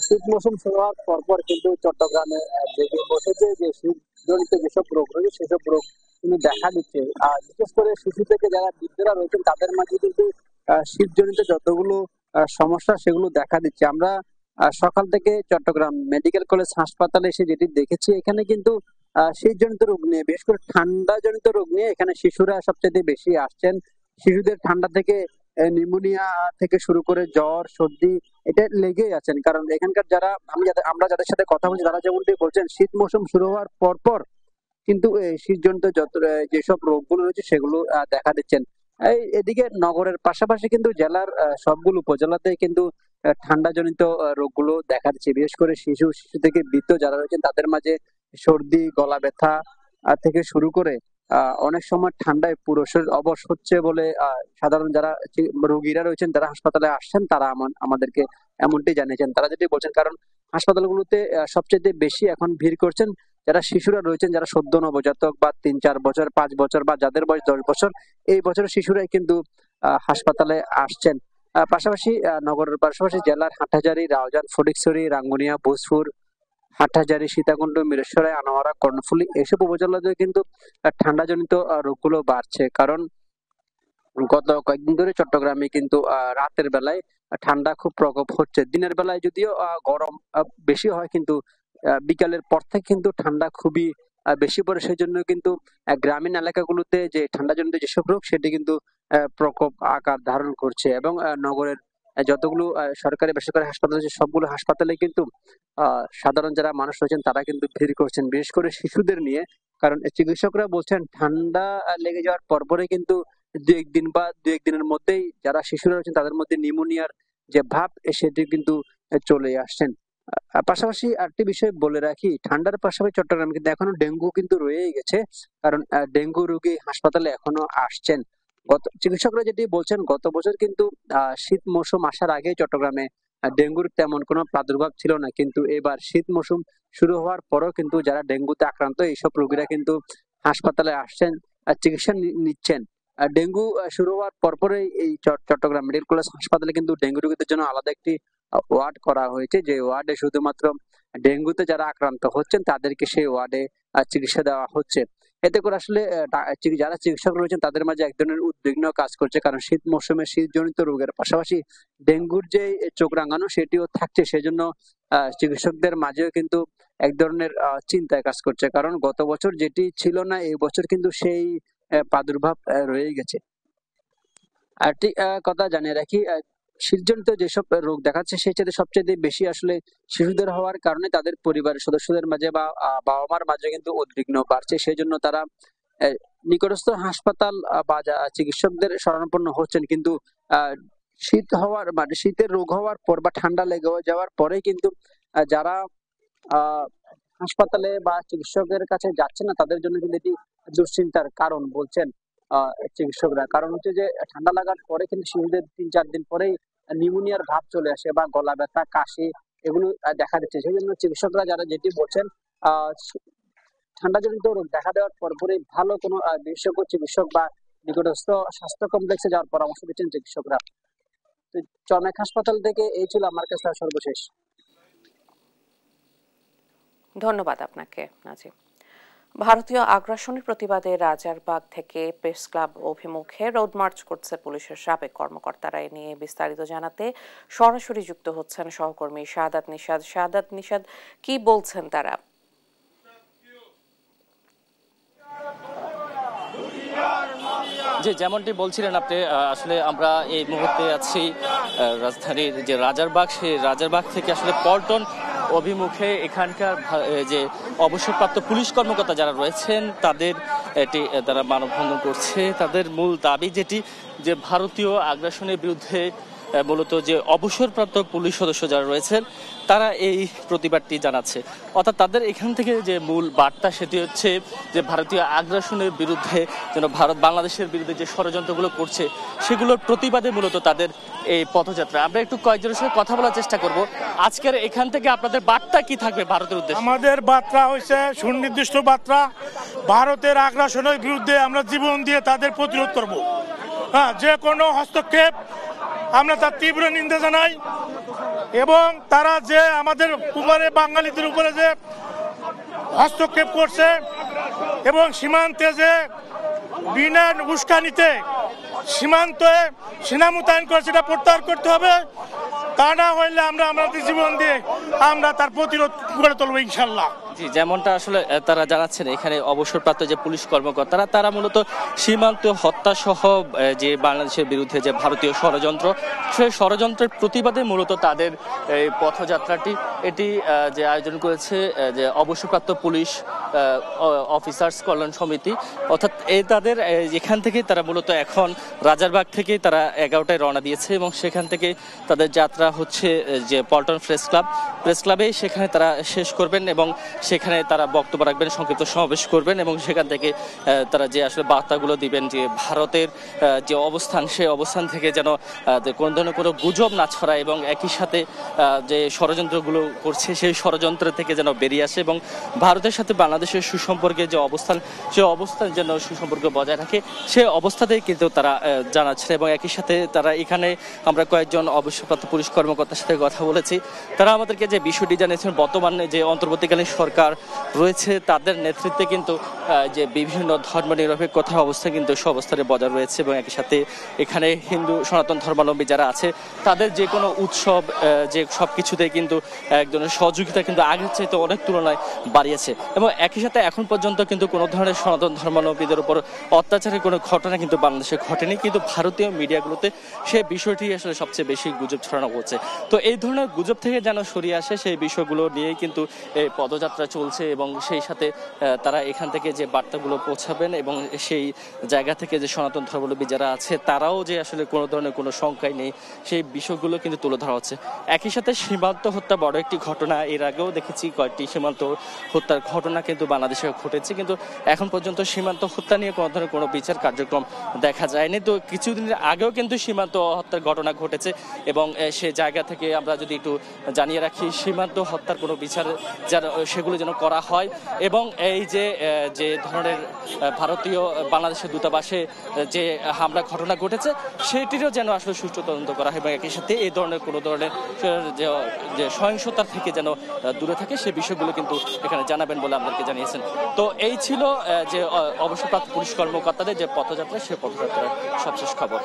শীত মৌসুম শুরু হওয়ার পরপর কিন্তু চট্টগ্রামে বসেছে যে শীতজনিত যেসব রোগ রয়েছে সেসব রোগ কিন্তু দেখা দিচ্ছে। আর বিশেষ করে শিশু থেকে যারা বৃদ্ধরা রয়েছেন তাদের মাঝে কিন্তু শীতজনিত যতগুলো সমস্যা সেগুলো দেখা দিচ্ছে। আমরা সকাল থেকে চট্টগ্রাম মেডিকেল কলেজ হাসপাতালে এসে যেটি দেখেছি, এখানে কিন্তু শীতজনিত রোগ নিয়ে, বিশেষ করে ঠান্ডা জনিত রোগ নিয়ে এখানে শিশুরা সবচেয়ে বেশি আসছেন। শিশুদের ঠান্ডা থেকে নিউমোনিয়া থেকে শুরু করে জ্বর, সর্দি এটা লেগেই আছেন। কারণ এখানকার যারা আমরা যাদের সাথে কথা বলছি তারা যেমনটি বলছেন, শীত মৌসুম শুরু হওয়ার পর কিন্তু শীতজনিত যেসব রোগগুলো রয়েছে সেগুলো দেখা দিচ্ছেন। এদিকে নগরের পাশাপাশি কিন্তু জেলার সবগুলো উপজেলাতে কিন্তু ঠান্ডাজনিত রোগগুলো দেখা দিচ্ছে। বিশেষ করে শিশু থেকে বৃদ্ধ যারা রয়েছেন তাদের মাঝে সর্দি, গলা ব্যথা থেকে শুরু করে অনেক সময় ঠান্ডায় পুরো শরীর অবশ হচ্ছে বলে সাধারণ যারা রোগীরা রয়েছেন যারা হাসপাতালে আসছেন তারা আমাদেরকে এমনটি জানিয়েছেন। তারা যেটি বলছেন, কারণ হাসপাতালগুলোতে সবচেয়ে বেশি এখন ভিড় করছেন যারা শিশুরা রয়েছেন, যারা সদ্য নবজাতক বা ৩-৪ বছর, ৫ বছর বা যাদের বয়স ১০ বছর, এই বছরের শিশুরাই কিন্তু হাসপাতালে আসছেন। পাশাপাশি নগরের পাশাপাশি জেলার হাটহাজারী, রাউজান, ফটিকছড়ি, রাঙ্গুনিয়া, ভোজপুর, হাটহাজারী, সীতাকুণ্ড, মিরেশ্বরাই, আনোয়ারা, কর্ণফুলী এসব উপজেলাতে কিন্তু ঠান্ডাজনিত রোগগুলো বাড়ছে। কারণ গত কয়েকদিন ধরে চট্টগ্রামে কিন্তু রাতের বেলায় ঠান্ডা খুব প্রকোপ হচ্ছে। দিনের বেলায় যদিও গরম বেশি হয়, কিন্তু বিকালের পর থেকে কিন্তু ঠান্ডা খুবই বেশি পড়ে। সেই জন্য কিন্তু গ্রামীণ এলাকাগুলোতে যে ঠান্ডাজনিত যেসব রোগ সেটি কিন্তু প্রকোপ আকার ধারণ করছে। এবং নগরের যতগুলো সরকারি বেসরকারি হাসপাতাল আছে সবগুলো হাসপাতালে কিন্তু সাধারণ যারা মানুষ রয়েছেন তারা কিন্তু ভিড় করছেন, বিশেষ করে শিশুদের নিয়ে। কারণ চিকিৎসকরা বলছেন ঠান্ডা লেগে যাওয়ার পরপরে কিন্তু দু একদিনের মধ্যেই যারা শিশুরা রয়েছেন তাদের মধ্যে নিউমোনিয়ার যে ভাব সেটি কিন্তু চলে আসছেন। পাশাপাশি আরেকটি বিষয় বলে রাখি, ঠান্ডার পাশাপাশি চট্টগ্রামে কিন্তু এখনো ডেঙ্গু কিন্তু রয়েই গেছে। কারণ ডেঙ্গু রোগী হাসপাতালে এখনো আসছেন। চিকিৎসকরা যেটি বলছেন, গত বছর কিন্তু শীত মৌসুম আসার আগে চট্টগ্রামে ডেঙ্গুর তেমন কোনো প্রাদুর্ভাব ছিল না, কিন্তু এবার শীত মৌসুম শুরু হওয়ার পরও কিন্তু যারা ডেঙ্গুতে আক্রান্ত এইসব রোগীরা কিন্তু হাসপাতালে আসছেন, চিকিৎসা নিচ্ছেন। ডেঙ্গু শুরু হওয়ার পরপরই এই চট্টগ্রাম মেডিকেল কলেজ হাসপাতালে কিন্তু ডেঙ্গু রোগীদের জন্য আলাদা একটি ওয়ার্ড করা হয়েছে, যে ওয়ার্ডে শুধুমাত্র ডেঙ্গুতে যারা আক্রান্ত হচ্ছেন তাদেরকে সেই ওয়ার্ডে চিকিৎসা দেওয়া হচ্ছে। এতে করে আসলে যারা চিকিৎসক রয়েছেন তাদের মাঝে এক ধরনের উদ্বিগ্ন কাজ করছে। কারণ শীত মৌসুমে শীতজনিত রোগের পাশাপাশি ডেঙ্গুর যে চোখ রাঙানো সেটিও থাকছে, সেজন্য চিকিৎসকদের মাঝেও কিন্তু এক ধরনের চিন্তায় কাজ করছে। কারণ গত বছর যেটি ছিল না এই বছর কিন্তু সেই প্রাদুর্ভাব রয়ে গেছে। আরেকটি কথা জানিয়ে রাখি, শীতজনিত যেসব রোগ দেখাচ্ছে সেটাতে সবচেয়ে বেশি আসলে শিশুদের হওয়ার কারণে তাদের পরিবারের সদস্যদের মাঝে বা বাবা মার মাঝে কিন্তু উদ্বিগ্ন বাড়ছে। সেই জন্য তারা নিকটস্থ হাসপাতাল বা চিকিৎসকদের শরণাপন্ন হচ্ছেন। কিন্তু শীত হওয়ার মানে শীতের রোগ হওয়ার পর বা ঠান্ডা লেগে যাওয়ার পরে কিন্তু যারা হাসপাতালে বা চিকিৎসকের কাছে যাচ্ছে না তাদের জন্য কিন্তু এটি দুশ্চিন্তার কারণ বলছেন চিকিৎসকরা। কারণ হচ্ছে যে ঠান্ডা লাগার পরে কিন্তু শিশুদের ৩-৪ দিন পরেই নিউমোনিয়ার ভাব চলে আসে বা গলা ব্যথা, কাশি এগুলো দেখা দিচ্ছে। সেই জন্য চিকিৎসকরা যারা যেটি বলছেন, ঠান্ডাজনিত রোগ দেখা দেওয়ার পরপরই ভালো কোনো বিশেষজ্ঞ চিকিৎসক বা নিকটস্থ স্বাস্থ্য কমপ্লেক্সে যাওয়ার পরামর্শ দিচ্ছেন চিকিৎসকরা। চমেক হাসপাতাল থেকে এই ছিল আমার কাছে সর্বশেষ। ধন্যবাদ আপনাকে নাজিম। ভারতীয় আগ্রাসনের প্রতিবাদে রাজারবাগ থেকে প্রেস ক্লাব অভিমুখে রোড মার্চ করছে পুলিশের সাবেক কর্মকর্তারা। এ নিয়ে বিস্তারিত জানাতে সরাসরি যুক্ত হচ্ছেন সহকর্মী শাহাদাত নিশাদ। শাহাদাত নিশাদ, কি বলছেন তারা? যে যেমনটি বলছিলেন আপনি, আসলে আমরা এই মুহূর্তে আছি রাজধানীর যে রাজারবাগ, সেই রাজারবাগ থেকে আসলে পল্টন অভিমুখে এখানকার যে অবসরপ্রাপ্ত পুলিশ কর্মকর্তা যারা রয়েছেন তারা মানববন্ধন করছে। তাদের মূল দাবি যেটি, যে ভারতীয় আগ্রাসনের বিরুদ্ধে মূলত যে অবসরপ্রাপ্ত পুলিশ সদস্য যারা রয়েছেন তারা এই প্রতিবাদটি জানাচ্ছে। অর্থাৎ তাদের এখান থেকে যে মূল বার্তা সেটি হচ্ছে যে ভারতীয় আগ্রাসনের বিরুদ্ধে যেন ভারত বাংলাদেশের বিরুদ্ধে যে ষড়যন্ত্রগুলো করছে সেগুলোর প্রতিবাদে মূলত তাদের এই পথযাত্রা। আমরা একটু কয়েকজনের সঙ্গে কথা বলার চেষ্টা করব। আজকের এখান থেকে আপনাদের বার্তা কি থাকবে ভারতের উদ্দেশ্যে? আমাদের বার্তা হচ্ছে সুনির্দিষ্ট বার্তা, ভারতের আগ্রাসনের বিরুদ্ধে আমরা জীবন দিয়ে তাদের প্রতিরোধ করব। যে কোনো হস্তক্ষেপ আমরা তার তীব্র নিন্দা জানাই। এবং তারা যে আমাদের উপরে বাঙালিদের উপরে যে হস্তক্ষেপ করছে এবং সীমান্তে যে বিনা উস্কানিতে সীমান্তে সেনা মোতায়েন করে সেটা প্রত্যাহার করতে হবে। তা না হইলে আমরা আমাদের জীবন দিয়ে আমরা তার প্রতিরোধ গড়ে তুলবো ইনশাল্লাহ। জি, যেমনটা আসলে তারা জানাচ্ছেন এখানে অবসরপ্রাপ্ত যে পুলিশ কর্মকর্তারা তারা মূলত সীমান্ত হত্যা সহ যে বাংলাদেশের বিরুদ্ধে যে ভারতীয় ষড়যন্ত্র, সেই ষড়যন্ত্রের প্রতিবাদে মূলত তাদের এই পথযাত্রাটি এটি যে আয়োজন করেছে যে অবসরপ্রাপ্ত পুলিশ অফিসার্স কল্যাণ সমিতি, অর্থাৎ তাদের এখান থেকে তারা মূলত এখন রাজারবাগ থেকে তারা 11টায় রওনা দিয়েছে এবং সেখান থেকে তাদের যাত্রা হচ্ছে যে পল্টন প্রেস ক্লাবে সেখানে তারা শেষ করবেন এবং সেখানে তারা বক্তব্য রাখবেন, সংক্ষিপ্ত সমাবেশ করবেন এবং সেখান থেকে তারা যে আসলে বার্তাগুলো দিবেন যে ভারতের যে অবস্থান, সেই অবস্থান থেকে যেন কোনো ধরনের কোনো গুজব না ছড়ায় এবং একই সাথে যে ষড়যন্ত্রগুলো করছে সেই ষড়যন্ত্র থেকে যেন বেরিয়ে আসে এবং ভারতের সাথে বাংলাদেশের সুসম্পর্কে যে অবস্থান, সে অবস্থান যেন সুসম্পর্ক বজায় রাখে, সে অবস্থাতেই কিন্তু তারা জানাচ্ছেন। এবং একই সাথে তারা এখানে আমরা কয়েকজন অবসরপ্রাপ্ত পুলিশ কর্মকর্তার সাথে কথা বলেছি, তারা আমাদেরকে যে বিষয়টি জানিয়েছেন বর্তমানে যে অন্তর্বর্তীকালীন সরকার রয়েছে তাদের নেতৃত্বে কিন্তু যে বিভিন্ন ধর্মনিরপেক্ষতা অবস্থা কিন্তু সে অবস্থানে বজায় রয়েছে এবং একই সাথে এখানে হিন্দু সনাতন ধর্মাবলম্বী যারা আছে তাদের যে কোনো উৎসব যে সব কিছুতেই কিন্তু একজনের সহযোগিতা কিন্তু আগের চাইতে অনেক তুলনায় বাড়িয়েছে এবং একই সাথে এখন পর্যন্ত কিন্তু কোনো ধরনের সনাতন ধর্মাবলম্বীদের উপর অত্যাচারের কোনো ঘটনা কিন্তু বাংলাদেশে ঘটেনি, কিন্তু ভারতীয় মিডিয়াগুলোতে সেই বিষয়টি আসলে সবচেয়ে বেশি গুজব ছড়ানো হচ্ছে। তো এই ধরনের গুজব থেকে যেন সরিয়ে আসে সেই বিষয়গুলো নিয়েই কিন্তু এই পদযাত্রা চলছে এবং সেই সাথে তারা এখান থেকে যে বার্তাগুলো পৌঁছাবেন এবং সেই জায়গা থেকে যে সনাতন ধর্মাবলম্বী যারা আছে তারাও যে আসলে কোনো ধরনের কোনো শঙ্কাই নেই সেই বিষয়গুলো কিন্তু তুলে ধরা হচ্ছে। একই সাথে সীমান্ত হত্যা বড় একটি ঘটনা, এর আগেও দেখেছি কয়েকটি সীমান্ত হত্যার ঘটনা কিন্তু বাংলাদেশে ঘটেছে, কিন্তু এখন পর্যন্ত সীমান্ত হত্যা নিয়ে কোনো ধরনের কোনো বিচার কার্যক্রম দেখা যায়নি। তো কিছুদিনের আগেও কিন্তু সীমান্ত হত্যার ঘটনা ঘটেছে এবং সে জায়গা থেকে আমরা যদি একটু জানিয়ে রাখি সীমান্ত হত্যার কোনো বিচার যারা সেগুলো যেন করা হয় এবং এই যে ধরনের ভারতীয় বাংলাদেশের দূতাবাসে যে হামলা ঘটনা ঘটেছে সেটিরও যেন আসলে সুষ্ঠু তদন্ত করা হয় এবং একই সাথে এই ধরনের কোনো ধরনের যে সহিংসতা থেকে যেন দূরে থাকে সে বিষয়গুলো কিন্তু এখানে জানাবেন বলে আমাদেরকে জানিয়েছেন। তো এই ছিল যে অবসরপ্রাপ্ত পুলিশ কর্মকর্তাদের যে পথযাত্রা, সে পথযাত্রার সবশেষ খবর।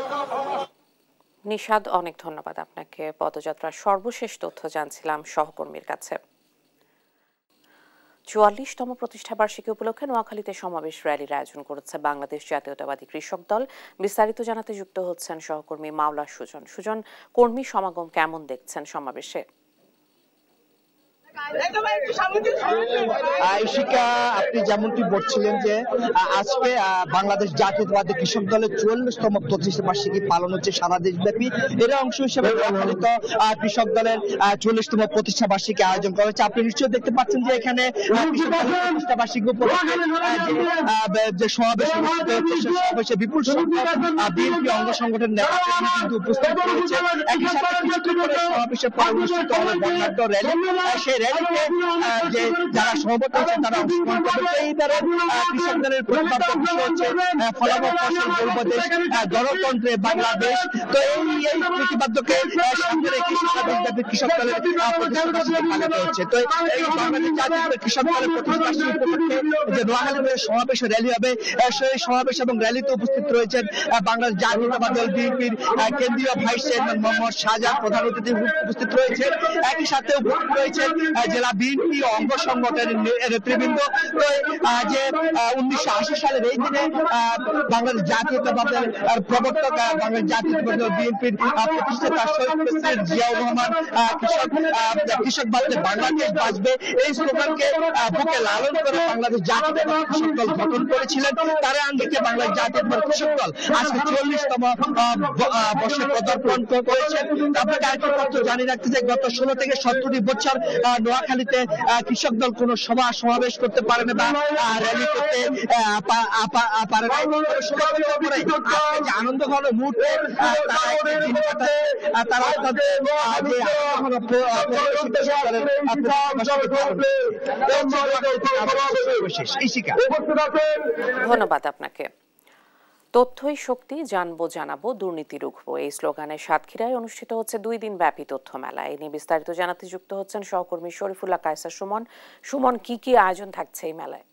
নিশাদ, অনেক ধন্যবাদ আপনাকে। পদযাত্রার সর্বশেষ তথ্য জানছিলাম সহকর্মীর কাছে। ৪৪তম প্রতিষ্ঠাবার্ষিকী উপলক্ষে নোয়াখালীতে সমাবেশ র্যালির আয়োজন করেছে বাংলাদেশ জাতীয়তাবাদী কৃষক দল। বিস্তারিত জানাতে যুক্ত হচ্ছেন সহকর্মী মাওলা সুজন। সুজন, কর্মী সমাগম কেমন দেখছেন সমাবেশে? আয়েশিকা, আপনি যেমনটি বলছিলেন যে আজকে বাংলাদেশ জাতীয়তাবাদী কৃষক দলের ৪৪তম প্রতিষ্ঠাবার্ষিকী পালন হচ্ছে সারা দেশব্যাপী। এর অংশ হিসেবে নোয়াখালীত কৃষক দলের ৪৪তম প্রতিষ্ঠাবার্ষিকী আয়োজন করা হচ্ছে। আপনি নিশ্চয়ই দেখতে পাচ্ছেন যে এখানে প্রতিষ্ঠাবার্ষিকী উপলক্ষে যে সমাবেশ অনুষ্ঠিত হচ্ছে সে সমাবেশে বিপুল সংখ্যক বিএনপি অঙ্গ সংগঠনের নেতাকর্মী কিন্তু উপস্থিত রয়েছে। একই সাথে সমাবেশের পর অনুষ্ঠিত হবে বর্ণাঢ্য র্যালি। সেই র্যালিতে যে যারা সভাপতি হচ্ছেন তারা অংশগ্রহণ করবেন। এইবারে কৃষক দলের প্রতিপাদ্য বিষয় হচ্ছে ফলাফল ফসল গর্বদেশ, গণতন্ত্রে বাংলাদেশ। তো এই প্রতিপাদ্যকে সামনে রেখে সারা দেশব্যাপী কৃষক দলের প্রতিষ্ঠাবার্ষিকী পালিত হচ্ছে। তো এই বাংলাদেশ জাতীয় কৃষক দলের প্রতিষ্ঠাবার্ষিকী উপলক্ষে যে নোয়াখালীতে সমাবেশ র্যালি হবে, সেই সমাবেশ এবং র্যালিতে উপস্থিত রয়েছেন বাংলাদেশ জাতীয়তাবাদী দল বিএনপির কেন্দ্রীয় ভাইস চেয়ারম্যান মোহাম্মদ শাহজাহান, প্রধান অতিথি উপস্থিত রয়েছেন। একই সাথে উপস্থিত রয়েছে জেলা বিএনপি অঙ্গ সংগঠনের নেতৃবৃন্দ। তো যে 1980 সালের এই দিনে বাংলাদেশ জাতীয়তাবাদের প্রবর্তক বাংলাদেশ জাতীয়তাবাদী দল বিএনপির প্রতিষ্ঠাতা শহীদ প্রেসিডেন্ট জিয়াউর রহমান কৃষক বাঁচলে বাংলাদেশ বাঁচবে এই স্লোগানকে বুকে লালন করে বাংলাদেশ জাতীয়তাবাদী কৃষক দল গঠন করেছিলেন। তারা আঙ্গিকে বাংলাদেশ জাতীয়তাবাদী কৃষক দল আজকে ৪৪তম বর্ষে পদার্পণ করেছেন। আপনাকে আরেকটি তথ্য জানিয়ে রাখতে চাই, গত 16 থেকে 17 বছর নোয়াখালীতে কৃষক দল কোন সভা সমাবেশ করতে পারে না বা র্যালি করতে পারে না। যে আনন্দ ঘন মুহূর্তে তারা ধন্যবাদ আপনাকে। তথ্যই শক্তি, জানবো জানাবো, দুর্নীতি রুখবো, এই স্লোগানে সাতক্ষীরায় অনুষ্ঠিত হচ্ছে 2 দিন ব্যাপী তথ্য মেলা। এই নিয়ে বিস্তারিত জানাতে যুক্ত হচ্ছেন সহকর্মী শরীফুল্লাহ কায়সার সুমন। সুমন, কি কি আয়োজন থাকছে এই মেলায়?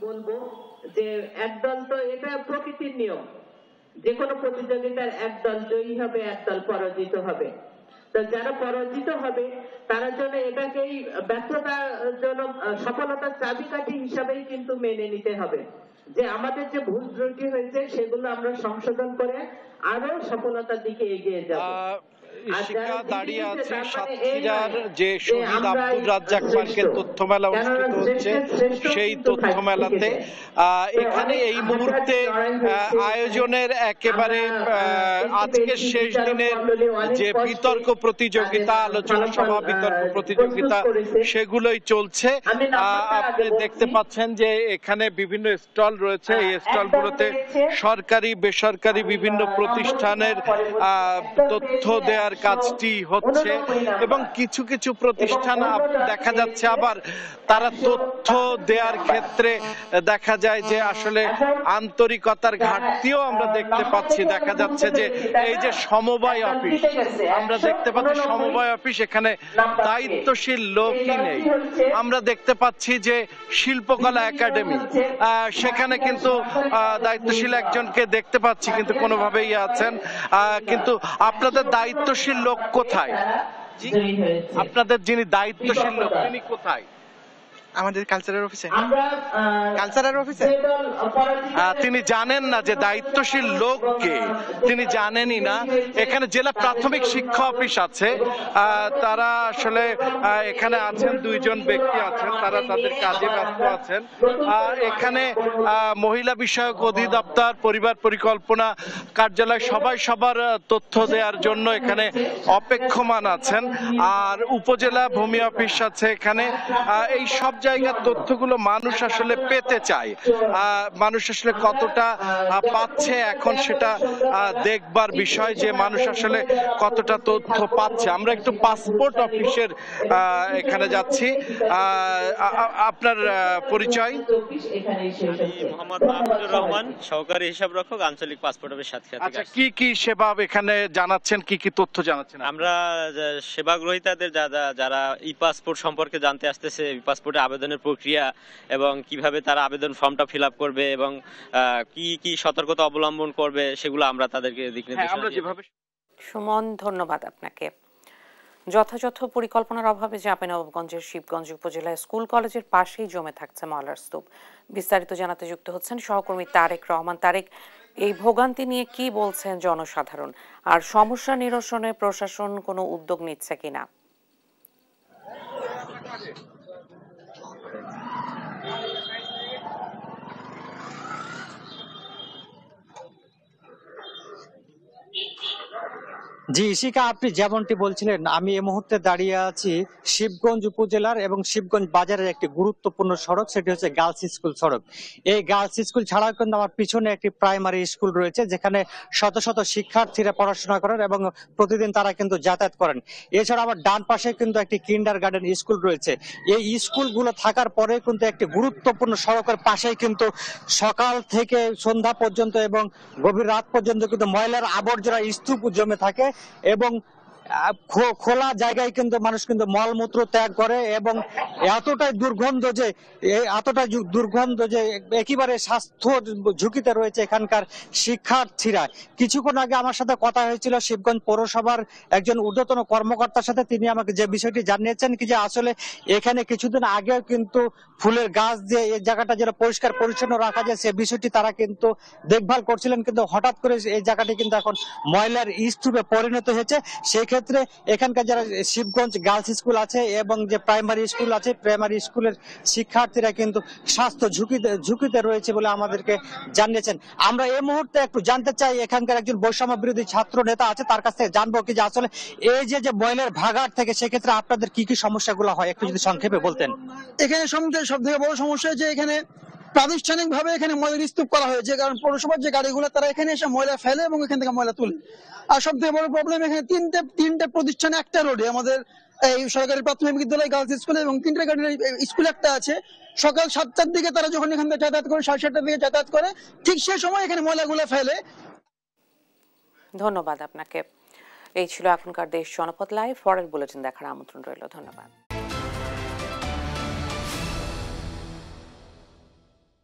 বলবো যে একদল, তো এটা প্রকৃতির নিয়ম, যে কোনো প্রতিযোগিতার একদল জয়ী হবে, একদল পরাজিত হবে। তো যারা পরাজিত হবে তারা যেন এটাকেই ব্যর্থতাজনক সফলতার চাবিকাঠি হিসাবেই কিন্তু মেনে নিতে হবে, যে আমাদের যে ভুল ত্রুটি হয়েছে সেগুলো আমরা সংশোধন করে আরো সফলতার দিকে এগিয়ে যাব। ইশিকা দাঁড়িয়ে আছে সাতক্ষীরার যে শহীদ আব্দুর রাজ্জাক পার্কের তথ্য মেলা অনুষ্ঠিত হচ্ছে, সেই তথ্য মেলাতে এখানে এই মুহূর্তে আয়োজনের একেবারে আজকের শেষ দিনের যে বিতর্ক প্রতিযোগিতা, আলোচনা সভা, বিতর্ক প্রতিযোগিতা সেগুলোই চলছে। আপনি দেখতে পাচ্ছেন যে এখানে বিভিন্ন স্টল রয়েছে, এই স্টলগুলোতে সরকারি বেসরকারি বিভিন্ন প্রতিষ্ঠানের তথ্য দেওয়ার কাজটি হচ্ছে এবং কিছু কিছু প্রতিষ্ঠান দেখা যাচ্ছে আবার তারা তথ্য দেওয়ার ক্ষেত্রে দেখা যায় যে আসলে আন্তরিকতার ঘাটতিও আমরা দেখতে পাচ্ছি। দেখা যাচ্ছে যে এই যে সমবায় অফিস, আমরা দেখতে পাচ্ছি সমবায় অফিস, এখানে দায়িত্বশীল লোকই নেই। আমরা দেখতে পাচ্ছি যে শিল্পকলা একাডেমি, সেখানে কিন্তু দায়িত্বশীল একজনকে দেখতে পাচ্ছি কিন্তু কোনোভাবেই আছেন, কিন্তু আপনাদের দায়িত্বশীল লোক কোথায়? আপনাদের যিনি দায়িত্বশীল লোক তিনি কোথায়? আমাদের কালচারাল অফিসে। তিনি জানেন না যে দায়িত্বশীল লোক কে, তিনি জানেনই না। এখানে জেলা প্রাথমিক শিক্ষা অফিস আছে, তারা আসলে এখানে আছেন, দুইজন ব্যক্তি আছেন, তারা তাদের কাজে ব্যস্ত আছেন। এখানে মহিলা বিষয়ক অধিদপ্তর, পরিবার পরিকল্পনা কার্যালয় সবাই সবার তথ্য দেওয়ার জন্য এখানে অপেক্ষমান আছেন। আর উপজেলা ভূমি অফিস আছে এখানে। এই সব জায়গার তথ্যগুলো মানুষ আসলে পেতে চায়, মানুষ আসলে কতটা পাচ্ছে এখন সেটা দেখবার বিষয়, যে মানুষ আসলে কতটা তথ্য পাচ্ছে। আমরা একটু পাসপোর্ট অফিসের এখানে যাচ্ছি। আপনার পরিচয়? মোহাম্মদ আব্দুর রহমান, সহকারী হিসাবরক্ষক, আঞ্চলিক পাসপোর্ট অফিস সাতক্ষীরা। আচ্ছা, কি কি সেবা এখানে জানাচ্ছেন, কি কি তথ্য জানাচ্ছেন? আমরা সেবা গ্রহীতাদের যারা ই পাসপোর্ট সম্পর্কে জানতে আসতেছে, ই পাসপোর্টে আবেদনের প্রক্রিয়া এবং কিভাবে তারা আবেদন ফর্মটা ফিল আপ করবে এবং কি কি সতর্কতা অবলম্বন করবে সেগুলো আমরা তাদেরকে দিক নির্দেশনা দিই। সুমন, ধন্যবাদ আপনাকে। যথাযথ পরিকল্পনার অভাবে চাঁপাইনবাবগঞ্জের শিবগঞ্জ উপজেলায় স্কুল কলেজের পাশেই জমে থাকছে ময়লার স্তূপ। বিস্তারিত জানাতে যুক্ত হচ্ছেন সহকর্মী তারেক রহমান। তারেক, এই ভোগান্তি নিয়ে কি বলছেন জনসাধারণ, আর সমস্যা নিরসনে প্রশাসন কোনো উদ্যোগ নিচ্ছে কিনা? জি ইশিকা, আপনি যেমনটি বলছিলেন, আমি এই মুহূর্তে দাঁড়িয়ে আছি শিবগঞ্জ উপজেলার এবং শিবগঞ্জ বাজারের একটি গুরুত্বপূর্ণ সড়ক, সেটি হচ্ছে গার্লস স্কুল সড়ক। এই গার্লস স্কুল ছাড়াও কিন্তু আমার পিছনে একটি প্রাইমারি স্কুল রয়েছে, যেখানে শত শত শিক্ষার্থীরা পড়াশোনা করেন এবং প্রতিদিন তারা কিন্তু যাতায়াত করেন। এছাড়া আবার ডান পাশে কিন্তু একটি কিন্ডার গার্ডেন স্কুল রয়েছে। এই স্কুলগুলো থাকার পরে কিন্তু একটি গুরুত্বপূর্ণ সড়কের পাশেই কিন্তু সকাল থেকে সন্ধ্যা পর্যন্ত এবং গভীর রাত পর্যন্ত কিন্তু ময়লার আবর্জনা স্তূপ জমে থাকে এবং খোলা জায়গায় কিন্তু মানুষ কিন্তু মলমূত্র ত্যাগ করে এবং এতটাই দুর্গন্ধ যে একেবারে স্বাস্থ্য ঝুঁকিতে রয়েছে এখানকার শিক্ষার্থীরা। কিছুক্ষণ আগে আমার সাথে কথা হয়েছিল শিবগঞ্জ পৌরসভার একজন ঊর্ধ্বতন কর্মকর্তার সাথে, তিনি আমাকে যে বিষয়টি জানিয়েছেন কি যে আসলে এখানে কিছুদিন আগেও কিন্তু ফুলের গাছ দিয়ে এই জায়গাটা যেন পরিষ্কার পরিচ্ছন্ন রাখা যায় সে বিষয়টি তারা কিন্তু দেখভাল করছিলেন, কিন্তু হঠাৎ করে এই জায়গাটি কিন্তু এখন ময়লার স্তূপে পরিণত হয়েছে। সেই ক্ষেত্রে এখানকার যারা শিবগঞ্জ গার্লস স্কুল আছে এবং যে প্রাইমারি স্কুল আছে, প্রাইমারি স্কুলের শিক্ষার্থীরা কিন্তু স্বাস্থ্য ঝুঁকিতে রয়েছে বলে আমাদেরকে জানিয়েছেন। আমরা এই মুহূর্তে একটু জানতে চাই, এখানকার একজন বৈষম্য বিরোধী ছাত্র নেতা আছে, তার কাছ থেকে জানবো কি যে আসলে এই যে ময়লার ভাগাড় থেকে সেক্ষেত্রে আপনাদের কি কি সমস্যাগুলো হয়, একটু যদি সংক্ষেপে বলতেন। এখানে সব থেকে বড় সমস্যা যে এখানে প্রাতিষ্ঠানিক ভাবে এখানে ময়লার স্তূপ করা হয়েছে, কারণ পৌরসভার যে গাড়িগুলো তারা এখানে এসে ময়লা ফেলে এবং এখান থেকে ময়লা তুলে। আর সব থেকে বড় প্রবলেম, এখানে তিনটে প্রতিষ্ঠানে একটা রোডে, আমাদের এই সরকারি প্রাথমিক বিদ্যালয়, গার্লস স্কুল এবং কিন্ডারগার্টেন স্কুল একটা আছে। সকাল 7টার দিকে তারা যখন এখান থেকে যাতায়াত করে, 7:30টার দিকে যাতায়াত করে, ঠিক সেই সময় এখানে ময়লাগুলো ফেলে। ধন্যবাদ আপনাকে। এই ছিল এখনকার দেশ জনপদ লাইভ। পরের বুলেটিন দেখার আমন্ত্রণ রইল। ধন্যবাদ।